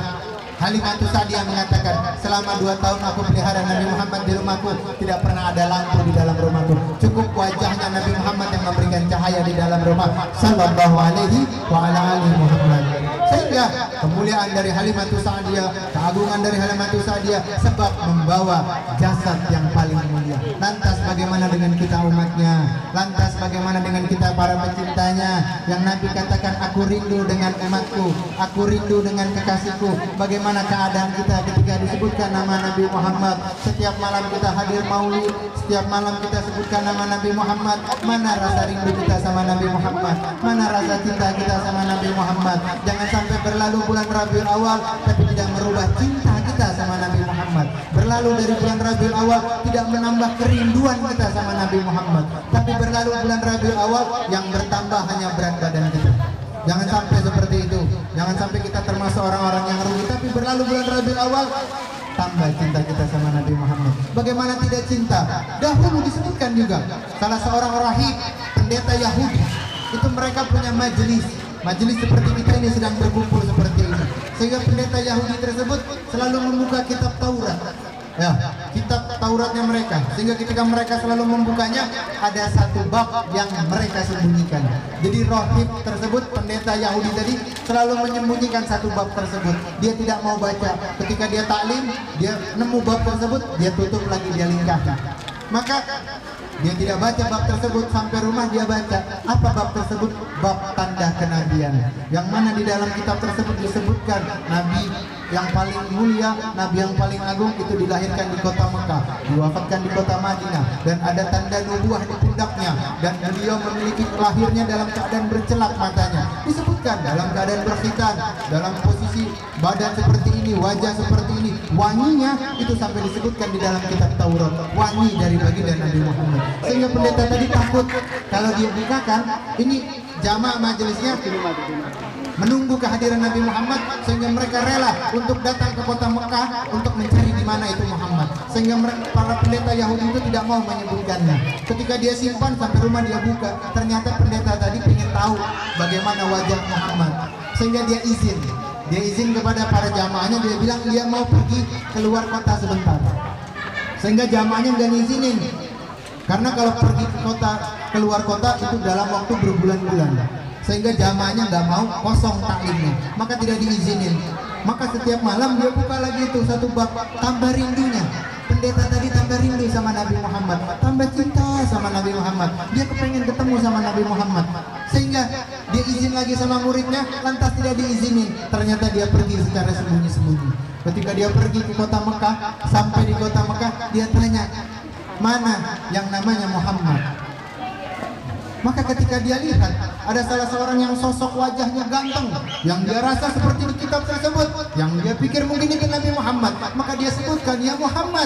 Halimatus Sa'diyah mengatakan, selama 2 tahun aku pelihara Nabi Muhammad di rumahku, tidak pernah ada lampu di dalam rumahku. Cukup wajahnya Nabi Muhammad yang memberikan cahaya di dalam rumah. Sallallahu alaihi wa ala alihi Muhammad. Sehingga kemuliaan dari Halimatus Sa'diyah, keagungan dari Halimatus Sa'diyah sebab membawa jasad yang paling mulia. Lantas bagaimana dengan kita umatnya? Lantas bagaimana dengan kita para pencintanya? Yang Nabi katakan, aku rindu dengan umatku, aku rindu dengan kekasihku. Bagaimana keadaan kita ketika disebutkan nama Nabi Muhammad? Setiap malam kita hadir maulid, setiap malam kita sebutkan nama Nabi Muhammad. Mana rasa rindu kita sama Nabi Muhammad? Mana rasa cinta kita sama Nabi Muhammad? Jangan sampai berlalu bulan Rabiul Awal tapi tidak merubah cinta kita sama Nabi Muhammad. Berlalu dari bulan Rabiul Awal tidak menambah kerinduan kita sama Nabi Muhammad, tapi berlalu bulan Rabiul Awal yang bertambah hanya berat badan kita. Jangan sampai seperti itu. Jangan sampai kita termasuk orang-orang yang rugi, tapi berlalu bulan Rabiul Awal tambah cinta kita sama Nabi Muhammad. Bagaimana tidak cinta? Dahulu disebutkan juga salah seorang rahib pendeta Yahudi, itu mereka punya majelis seperti kita ini sedang berkumpul seperti ini. Sehingga pendeta Yahudi tersebut selalu membuka kitab Taurat, ya, kitab Tauratnya mereka. Sehingga ketika mereka selalu membukanya, ada satu bab yang mereka sembunyikan. Jadi rahib tersebut, pendeta Yahudi tadi, selalu menyembunyikan satu bab tersebut. Dia tidak mau baca. Ketika dia taklim, dia nemu bab tersebut, dia tutup lagi, dia lingkapi. Maka dia tidak baca bab tersebut, sampai rumah dia baca. Apa bab tersebut? Bab tanda kenabian. Yang mana di dalam kitab tersebut disebutkan Nabi yang paling mulia, Nabi yang paling agung itu dilahirkan di kota Mekah, diwafatkan di kota Madinah, dan ada tanda nubuah di pundaknya, dan beliau memiliki lahirnya dalam keadaan bercelak matanya. Disebutkan dalam keadaan berkhitan, dalam posisi badan seperti ini, wajah seperti ini, wanginya itu sampai disebutkan di dalam kitab Taurat, wangi dari baginda Nabi Muhammad. Sehingga pendeta tadi takut kalau dia bukakan, ini jamaah majelisnya menunggu kehadiran Nabi Muhammad, sehingga mereka rela untuk datang ke kota Mekah untuk mencari di mana itu Muhammad. Sehingga para pendeta Yahudi itu tidak mau menyebutkannya. Ketika dia simpan sampai rumah dia buka, ternyata pendeta tadi ingin tahu bagaimana wajah Muhammad, sehingga dia izin kepada para jamaahnya. Dia bilang dia mau pergi keluar kota sebentar, sehingga jamaahnya nggak ngizinin, karena kalau pergi ke kota, keluar kota itu dalam waktu berbulan-bulan, sehingga jamaahnya nggak mau kosong taklimnya, maka tidak diizinin. Maka setiap malam dia buka lagi itu satu bab, tambah rindunya. Pendeta tadi tambah rindu sama Nabi Muhammad, tambah cinta sama Nabi Muhammad, dia kepengen ketemu sama Nabi Muhammad, sehingga dia izin lagi sama muridnya, lantas tidak diizinin. Ternyata dia pergi secara sembunyi-sembunyi. Ketika dia pergi ke kota Mekah, sampai di kota Mekah, dia tanya, mana yang namanya Muhammad? Maka ketika dia lihat ada salah seorang yang sosok wajahnya ganteng, yang dia rasa seperti di kitab tersebut, yang dia pikir mungkin itu Nabi Muhammad, maka dia sebutkan, ya Muhammad.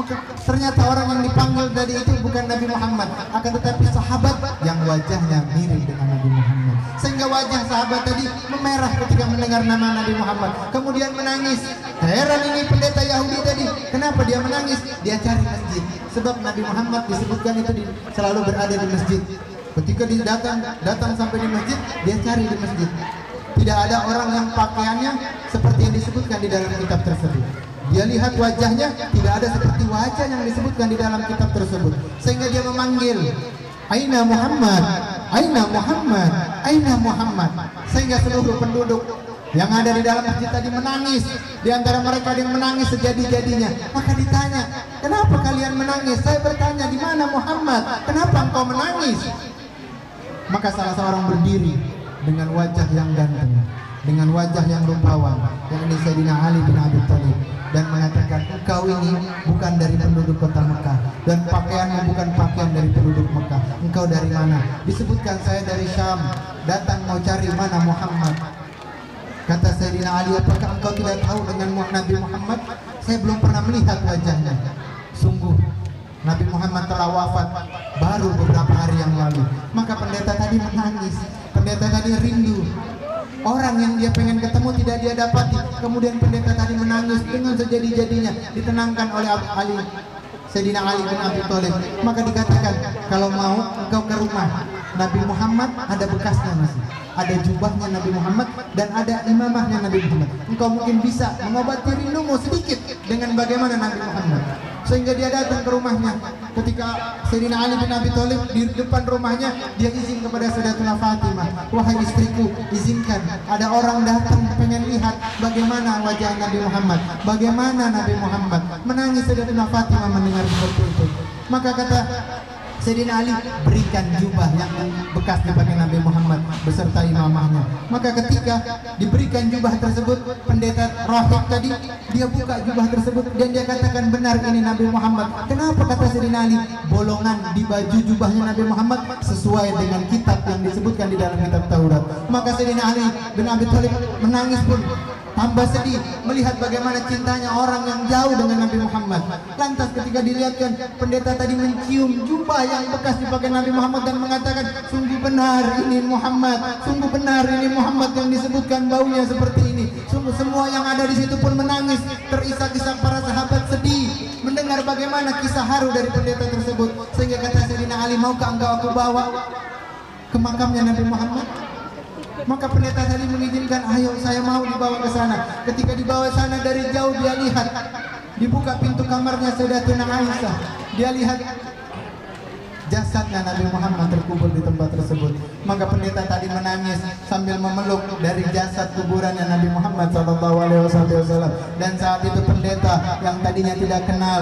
Maka ternyata orang yang dipanggil tadi itu bukan Nabi Muhammad, akan tetapi sahabat yang wajahnya mirip dengan Nabi Muhammad. Sehingga wajah sahabat tadi memerah ketika mendengar nama Nabi Muhammad, kemudian menangis. Heran ini pendeta Yahudi tadi, kenapa dia menangis? Dia cari masjid, sebab Nabi Muhammad disebutkan itu selalu berada di masjid. Ketika dia datang sampai di masjid, dia cari di masjid. Tidak ada orang yang pakaiannya seperti yang disebutkan di dalam kitab tersebut. Dia lihat wajahnya tidak ada seperti wajah yang disebutkan di dalam kitab tersebut. Sehingga dia memanggil, Aina Muhammad, Aina Muhammad, Aina Muhammad. Sehingga seluruh penduduk yang ada di dalam masjid tadi menangis. Di antara mereka ada yang menangis sejadi-jadinya. Maka ditanya, kenapa kalian menangis? Saya bertanya, di mana Muhammad? Kenapa engkau menangis? Maka salah seorang berdiri dengan wajah yang ganteng, dengan wajah yang rupawan, yang ini Sayyidina Ali bin Abi Thalib, dan mengatakan, engkau ini bukan dari penduduk kota Mekah, dan pakaianmu bukan pakaian dari penduduk Mekah. Engkau dari mana? Disebutkan, saya dari Syam, datang mau cari mana Muhammad. Kata Sayyidina Ali, apakah engkau tidak tahu dengan Nabi Muhammad? Saya belum pernah melihat wajahnya. Sungguh Nabi Muhammad telah wafat baru beberapa hari yang lalu. Maka pendeta tadi menangis, pendeta tadi rindu. Orang yang dia pengen ketemu tidak dia dapati. Kemudian pendeta tadi menangis dengan sejadi-jadinya, ditenangkan oleh Ali, Sayyidina Ali bin Abi Thalib. Maka dikatakan, kalau mau engkau ke rumah Nabi Muhammad, ada bekasnya masih, ada jubahnya Nabi Muhammad, dan ada imamahnya Nabi Muhammad. Engkau mungkin bisa mengobati rindumu sedikit dengan bagaimana Nabi Muhammad. Sehingga dia datang ke rumahnya. Ketika Sayyidina Ali bin Abi Thalib di depan rumahnya, dia izin kepada Sayyidatuna Fatimah, wahai istriku, izinkan, ada orang datang pengen lihat bagaimana wajah Nabi Muhammad, bagaimana Nabi Muhammad. Menangis Sayyidatuna Fatimah mendengar seperti itu. Maka kata Sayyidina Ali, berikan jubah yang bekas dipakai Nabi Muhammad beserta imamahnya. Maka ketika diberikan jubah tersebut, pendeta rahib tadi, dia buka jubah tersebut dan dia katakan, benar ini Nabi Muhammad. Kenapa? Kata Sayyidina Ali, bolongan di baju jubahnya Nabi Muhammad sesuai dengan kitab yang disebutkan di dalam kitab Taurat. Maka Sayyidina Ali bin Abi Thalib menangis pun, tambah sedih melihat bagaimana cintanya orang yang jauh dengan Nabi Muhammad. Lantas ketika dilihatkan, pendeta tadi mencium jubah yang bekas dipakai Nabi Muhammad dan mengatakan, sungguh benar ini Muhammad, sungguh benar ini Muhammad yang disebutkan baunya seperti ini. Sungguh semua yang ada di situ pun menangis, terisak-isak para sahabat sedih mendengar bagaimana kisah haru dari pendeta tersebut. Sehingga kata Sayyidina Ali, maukah engkau aku bawa ke makamnya Nabi Muhammad? Maka pendeta tadi mengizinkan, ayo saya mau dibawa ke sana. Ketika dibawa sana, dari jauh dia lihat, dibuka pintu kamarnya Sayyidatuna Aisyah, dia lihat jasadnya Nabi Muhammad terkubur di tempat tersebut. Maka pendeta tadi menangis sambil memeluk dari jasad kuburannya Nabi Muhammad SAW. Dan saat itu pendeta yang tadinya tidak kenal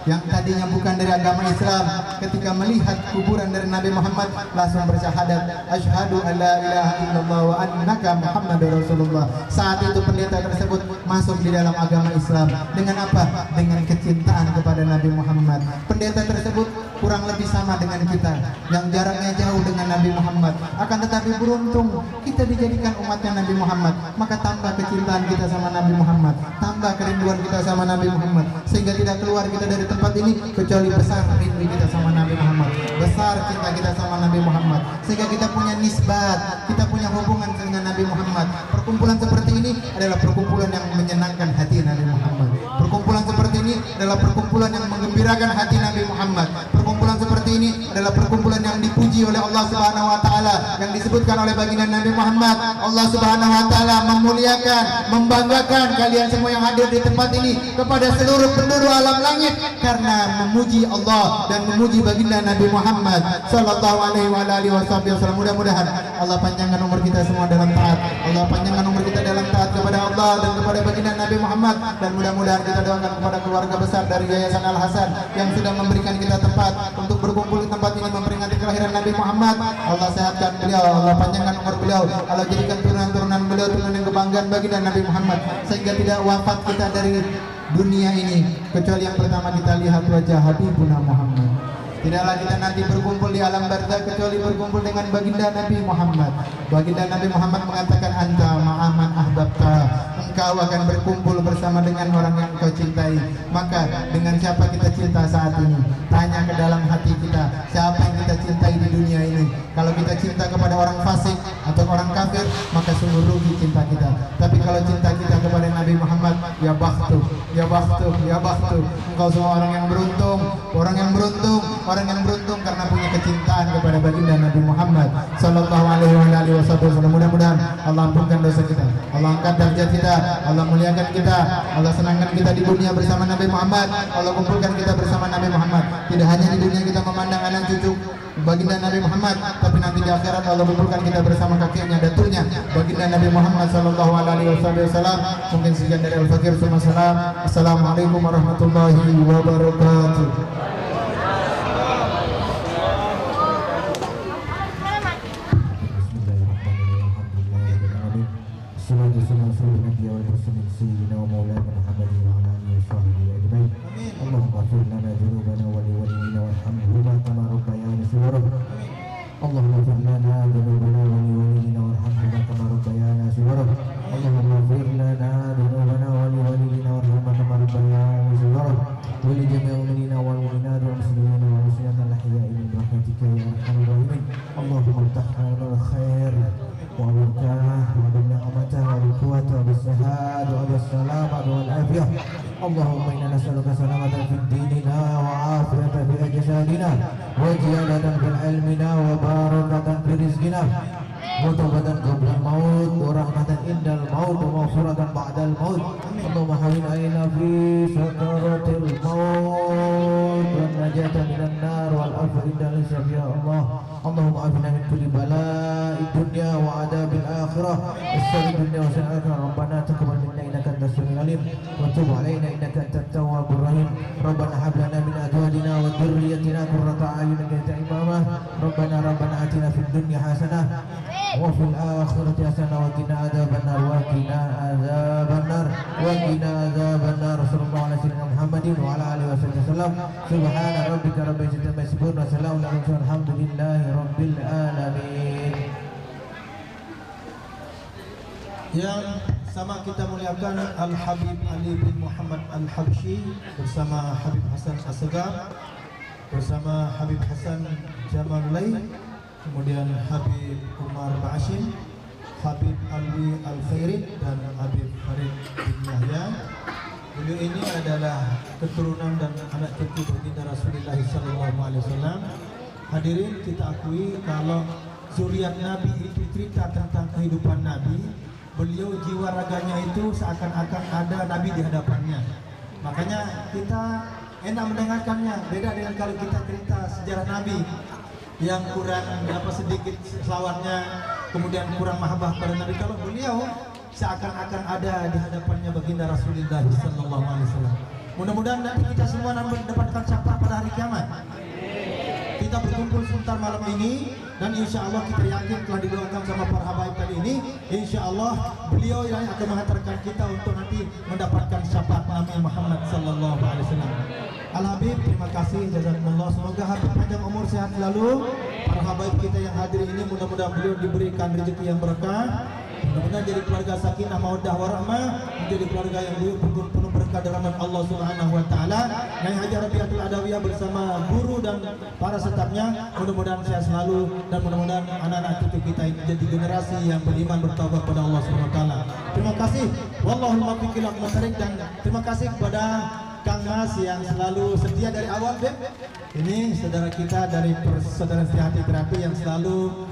yang tadinya bukan dari agama Islam, ketika melihat kuburan dari Nabi Muhammad langsung bersyahadat asyhadu alla ilaha illallah wa annaka Muhammadur Rasulullah. Saat itu pendeta tersebut masuk di dalam agama Islam. Dengan apa? Dengan kecintaan kepada Nabi Muhammad. Pendeta tersebut kurang lebih sama dengan kita, yang jaraknya jauh dengan Nabi Muhammad. Akan tetapi beruntung kita dijadikan umatnya Nabi Muhammad, maka tambah kecintaan kita sama Nabi Muhammad, tambah kerinduan kita sama Nabi Muhammad, sehingga tidak keluar kita dari tempat ini kecuali besar rindu kita sama Nabi Muhammad, besar cinta kita sama Nabi Muhammad, sehingga kita punya nisbat, kita punya hubungan dengan Nabi Muhammad. Perkumpulan seperti ini adalah perkumpulan yang menyenangkan hati Nabi Muhammad. Perkumpulan seperti ini adalah perkumpulan yang menggembirakan hati Nabi Muhammad. Perkumpulan seperti ini adalah perkumpulan yang dipuji oleh Allah Subhanahu wa taala, yang disebutkan oleh baginda Nabi Muhammad. Allah Subhanahu wa taala memuliakan, membanggakan kalian semua yang hadir di tempat ini kepada seluruh penduduk alam langit karena memuji Allah dan memuji baginda Nabi Muhammad sallallahu alaihi wasallam. Mudah-mudahan Allah panjangkan umur kita semua dalam taat. Allah panjangkan umur kita dalam taat kepada Allah dan kepada baginda Nabi Muhammad, dan mudah-mudahan kita doakan kepada keluarga besar dari Yayasan Al Hasan yang sudah memberikan kita tempat untuk berkumpul di tempat ini memperingati kelahiran Nabi Muhammad. Allah sehatkan beliau, Allah panjangkan umur beliau, Allah jadikan turunan-turunan beliau turunan yang kebanggaan baginda Nabi Muhammad, sehingga tidak wafat kita dari dunia ini kecuali yang pertama kita lihat wajah Habibuna Muhammad. Tidaklah kita nanti berkumpul di alam barzakh kecuali berkumpul dengan baginda Nabi Muhammad. Baginda Nabi Muhammad mengatakan anta ma'aman ahbabta, engkau akan berkumpul bersama dengan orang yang engkau cintai. Maka dengan siapa kita cinta saat ini? Tanya ke dalam hati kita, siapa yang kita cintai di dunia ini? Kalau kita cinta kepada orang fasik atau orang kafir, maka sungguh rugi cinta kita. Tapi kalau cinta kita kepada Nabi Muhammad, ya bakhtu, ya bakhtu, ya bakhtu. Engkau semua orang yang beruntung, orang yang beruntung, orang yang beruntung karena punya kecintaan kepada baginda Nabi Muhammad sallallahu alaihi wasallam. Mudah-mudahan Allah ampunkan dosa kita, Allah angkat derajat kita, Allah muliakan kita, Allah senangkan kita di dunia bersama Nabi Muhammad, Allah kumpulkan kita bersama Nabi Muhammad. Tidak hanya di dunia kita memandang anak cucu baginda Nabi Muhammad, tapi nanti di akhirat Allah kumpulkan kita bersama kakeknya, daturnya baginda Nabi Muhammad sallallahu alaihi wasallam. Mungkin sekian dari Al-Fakir. Assalamualaikum warahmatullahi wabarakatuh. اللهم إنا نسألك سلامة في ديننا وعافية في أجسادنا وزيادة في علمنا وبركة في رزقنا وتوبة قبل الموت ورحمة عند الموت ومغفرة بعد الموت. اللهم حول علينا في سكرات الموت والنجاة من النار والعفو عند الحساب يا الله. اللهم عافنا من كل بلاء الدنيا وعذاب الآخرة والشر الدنيا وشر الآخرة. ربنا تقبل منا إنك أنت السميع العليم وتب علينا إنك أنت التواب الرحيم. ربنا هب لنا من أزواجنا وذريتنا قرة أعين واجعلنا إماما. ربنا آتنا في الدنيا حسنة وفي الآخرة حسنة وقنا عذاب النار وقنا عذاب النار وقنا عذاب النار. صلى الله على سيدنا محمد وعلى آله وصحبه وسلم. سبحان ربك رب العزة عما يصفون وسلام على المرسلين الحمد لله rabbil alamin. Yang sama kita muliakan Al-Habib Ali bin Muhammad Al-Habsyi bersama Habib Hasan As-Segar, bersama Habib Hasan Jamalulai, kemudian Habib Umar Ba'asyim, Habib Alwi Al-Khairin, dan Habib Farid bin Yahya. Beliau ini adalah keturunan dan anak cucu baginda Rasulullah SAW. Hadirin, kita akui kalau zuriat Nabi itu cerita tentang kehidupan Nabi, beliau jiwa raganya itu seakan-akan ada Nabi di hadapannya. Makanya kita enak mendengarkannya, beda dengan kalau kita cerita sejarah Nabi yang kurang sedikit selawatnya, kemudian kurang mahabbah pada Nabi. Kalau beliau seakan-akan ada di hadapannya baginda Rasulullah SAW. Mudah-mudahan nanti kita semua mendapatkan syafaat pada hari kiamat. Kita berkumpul sebentar malam ini dan insya Allah kita yakin telah didoakan sama para habaib tadi ini, insya Allah beliau yang akan menghantarkan kita untuk nanti mendapatkan syafaat Nabi Muhammad sallallahu alaihi wasallam. Al-Habib, terima kasih, jazakumullah. Semoga Habib panjang umur, sehat selalu. Para habaib kita yang hadir ini mudah-mudahan beliau diberikan rezeki yang berkah. Mudah-mudahan jadi keluarga sakinah mawaddah warahmah, menjadi keluarga yang penuh berkah dan rahmat Allah Subhanahu wa taala. Nyai Haji Rabiatul Adawiyah bersama guru dan para stafnya mudah-mudahan sehat selalu dan mudah-mudahan anak-anak cucu kita ini jadi generasi yang beriman bertaubat kepada Allah Subhanahu wa taala. Terima kasih. Wallahul muwaffiq ila aqwamit thoriq, dan terima kasih kepada Kang Mas yang selalu setia dari awal, Beb. Ini saudara kita dari Saudara Setiati Terapi yang selalu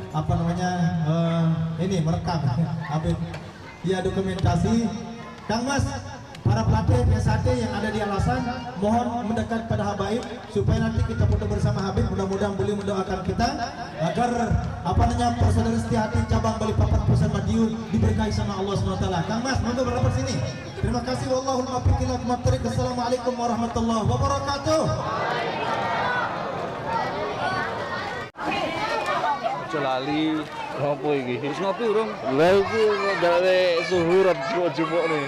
ini merekam ya dokumentasi. Kang Mas, para pelatih PSAT yang ada di Alasan mohon mendekat pada habaib supaya nanti kita foto bersama Habib. Mudah-mudahan beliau mendoakan kita agar Persaudaraan Setiati cabang Balikpapan Pusat Madiun diberkahi sama Allah SWT. Kang Mas, monggo berapa sini. Terima kasih. Wallahul muwaffiq ila aqwamit thoriq. Assalamualaikum warahmatullahi wabarakatuh. Lali apa iki? Wis ngopi urung? Lah iku gawe suhu rep jupuk nih.